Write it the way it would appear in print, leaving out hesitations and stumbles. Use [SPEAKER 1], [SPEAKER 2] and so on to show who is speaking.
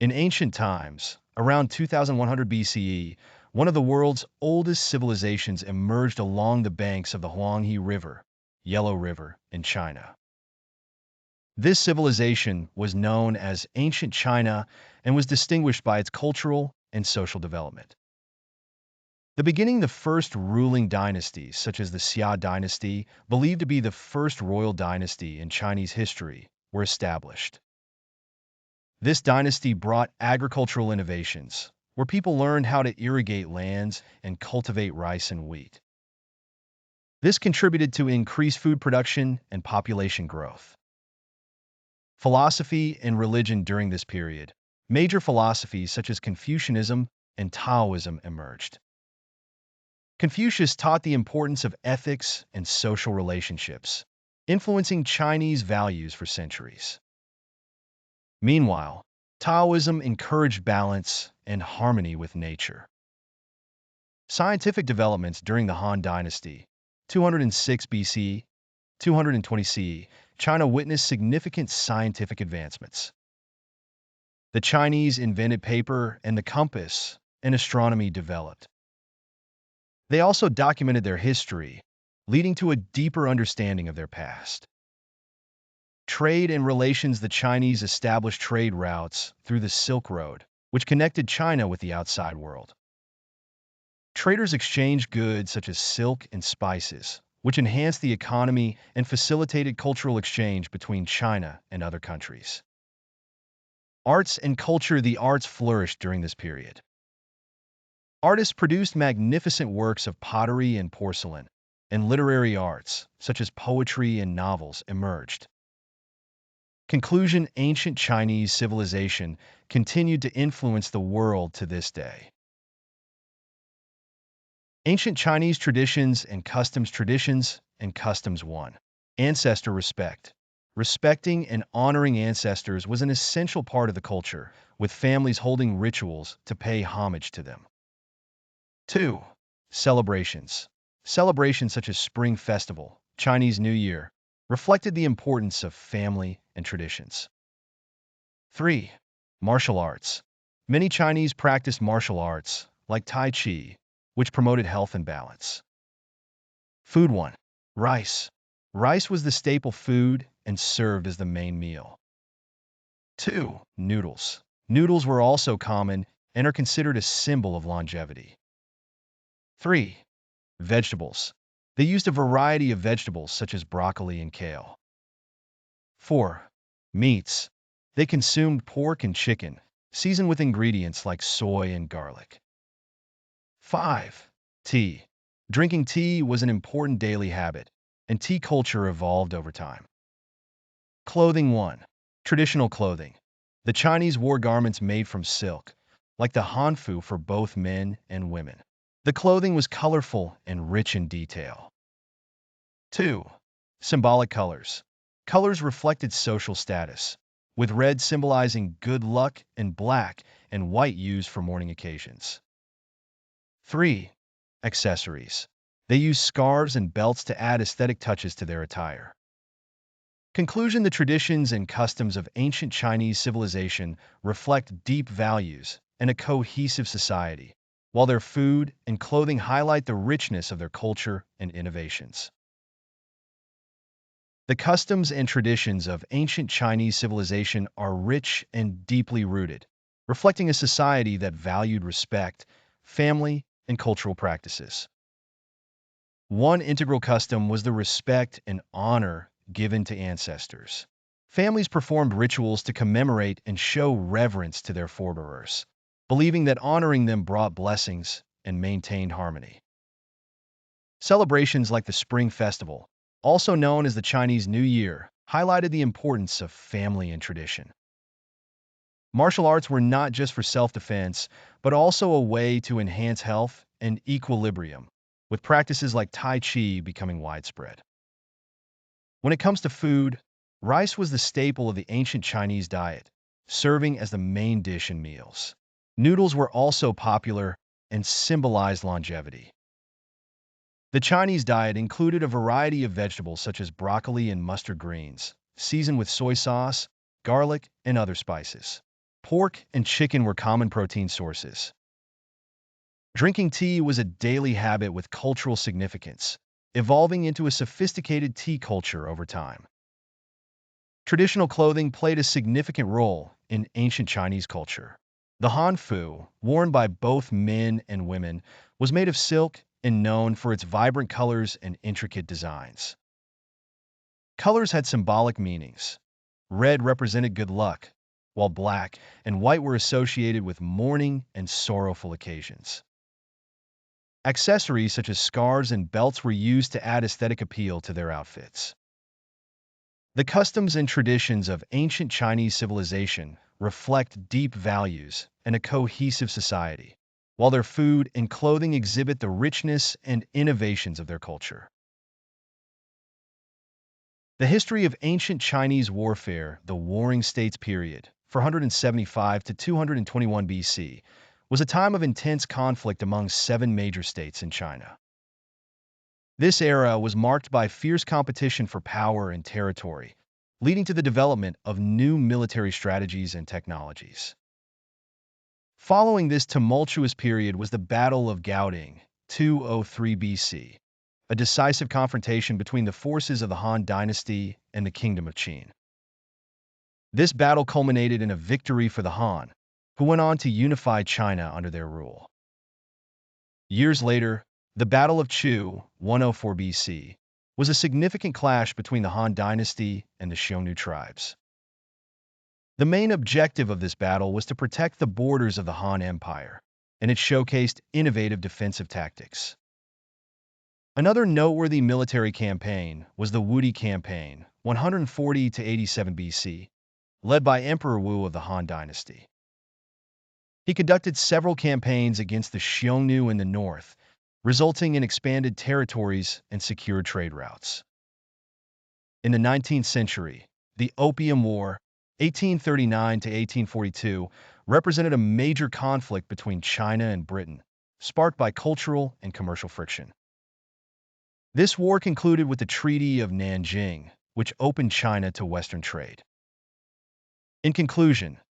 [SPEAKER 1] In ancient times, around 2100 BCE, one of the world's oldest civilizations emerged along the banks of the Huanghe River, Yellow River, in China. This civilization was known as Ancient China and was distinguished by its cultural and social development. The first ruling dynasties, such as the Xia dynasty, believed to be the first royal dynasty in Chinese history, were established. This dynasty brought agricultural innovations, where people learned how to irrigate lands and cultivate rice and wheat. This contributed to increased food production and population growth. Philosophy and religion during this period. Major philosophies such as Confucianism and Taoism emerged. Confucius taught the importance of ethics and social relationships, influencing Chinese values for centuries. Meanwhile, Taoism encouraged balance and harmony with nature. Scientific developments during the Han Dynasty, 206 BC, 220 CE, China witnessed significant scientific advancements. The Chinese invented paper and the compass, and astronomy developed. They also documented their history, leading to a deeper understanding of their past. Trade and relations. The Chinese established trade routes through the Silk Road, which connected China with the outside world. Traders exchanged goods such as silk and spices, which enhanced the economy and facilitated cultural exchange between China and other countries. Arts and culture. The arts flourished during this period. Artists produced magnificent works of pottery and porcelain, and literary arts, such as poetry and novels, emerged. Conclusion. Ancient Chinese civilization continued to influence the world to this day. Ancient Chinese traditions and customs. Traditions and customs. 1. Ancestor respect. Respecting and honoring ancestors was an essential part of the culture, with families holding rituals to pay homage to them. 2. Celebrations. Celebrations such as Spring Festival, Chinese New Year, reflected the importance of family and traditions. 3. Martial arts. Many Chinese practiced martial arts, like Tai Chi, which promoted health and balance. Food. 1. Rice. Rice was the staple food and served as the main meal. 2. Noodles. Noodles were also common and are considered a symbol of longevity. 3. Vegetables. They used a variety of vegetables such as broccoli and kale. 4. Meats. They consumed pork and chicken, seasoned with ingredients like soy and garlic. 5. Tea. Drinking tea was an important daily habit, and tea culture evolved over time. Clothing. 1. Traditional clothing. The Chinese wore garments made from silk, like the hanfu for both men and women. The clothing was colorful and rich in detail. 2. Symbolic colors. Colors reflected social status, with red symbolizing good luck and black and white used for mourning occasions. 3. Accessories. They used scarves and belts to add aesthetic touches to their attire. Conclusion. The traditions and customs of ancient Chinese civilization reflect deep values and a cohesive society, while their food and clothing highlight the richness of their culture and innovations. The customs and traditions of ancient Chinese civilization are rich and deeply rooted, reflecting a society that valued respect, family, and cultural practices. One integral custom was the respect and honor given to ancestors. Families performed rituals to commemorate and show reverence to their forebears, believing that honoring them brought blessings and maintained harmony. Celebrations like the Spring Festival, also known as the Chinese New Year, highlighted the importance of family and tradition. Martial arts were not just for self-defense, but also a way to enhance health and equilibrium, with practices like Tai Chi becoming widespread. When it comes to food, rice was the staple of the ancient Chinese diet, serving as the main dish in meals. Noodles were also popular and symbolized longevity. The Chinese diet included a variety of vegetables such as broccoli and mustard greens, seasoned with soy sauce, garlic, and other spices. Pork and chicken were common protein sources. Drinking tea was a daily habit with cultural significance, evolving into a sophisticated tea culture over time. Traditional clothing played a significant role in ancient Chinese culture. The hanfu, worn by both men and women, was made of silk and known for its vibrant colors and intricate designs. Colors had symbolic meanings. Red represented good luck, while black and white were associated with mourning and sorrowful occasions. Accessories such as scarves and belts were used to add aesthetic appeal to their outfits. The customs and traditions of ancient Chinese civilization reflect deep values and a cohesive society, while their food and clothing exhibit the richness and innovations of their culture. The history of ancient Chinese warfare, the Warring States period, 475 to 221 BC, was a time of intense conflict among seven major states in China. This era was marked by fierce competition for power and territory, leading to the development of new military strategies and technologies. Following this tumultuous period was the Battle of Gaoding, 203 BC, a decisive confrontation between the forces of the Han Dynasty and the Kingdom of Qin. This battle culminated in a victory for the Han, who went on to unify China under their rule. Years later, the Battle of Chu, 104 BC, was a significant clash between the Han Dynasty and the Xiongnu tribes. The main objective of this battle was to protect the borders of the Han Empire, and it showcased innovative defensive tactics. Another noteworthy military campaign was the Wudi Campaign, 140 to 87 BC, led by Emperor Wu of the Han Dynasty. He conducted several campaigns against the Xiongnu in the north, resulting in expanded territories and secured trade routes. In the 19th century, the Opium War, 1839 to 1842, represented a major conflict between China and Britain, sparked by cultural and commercial friction. This war concluded with the Treaty of Nanjing, which opened China to Western trade. In conclusion,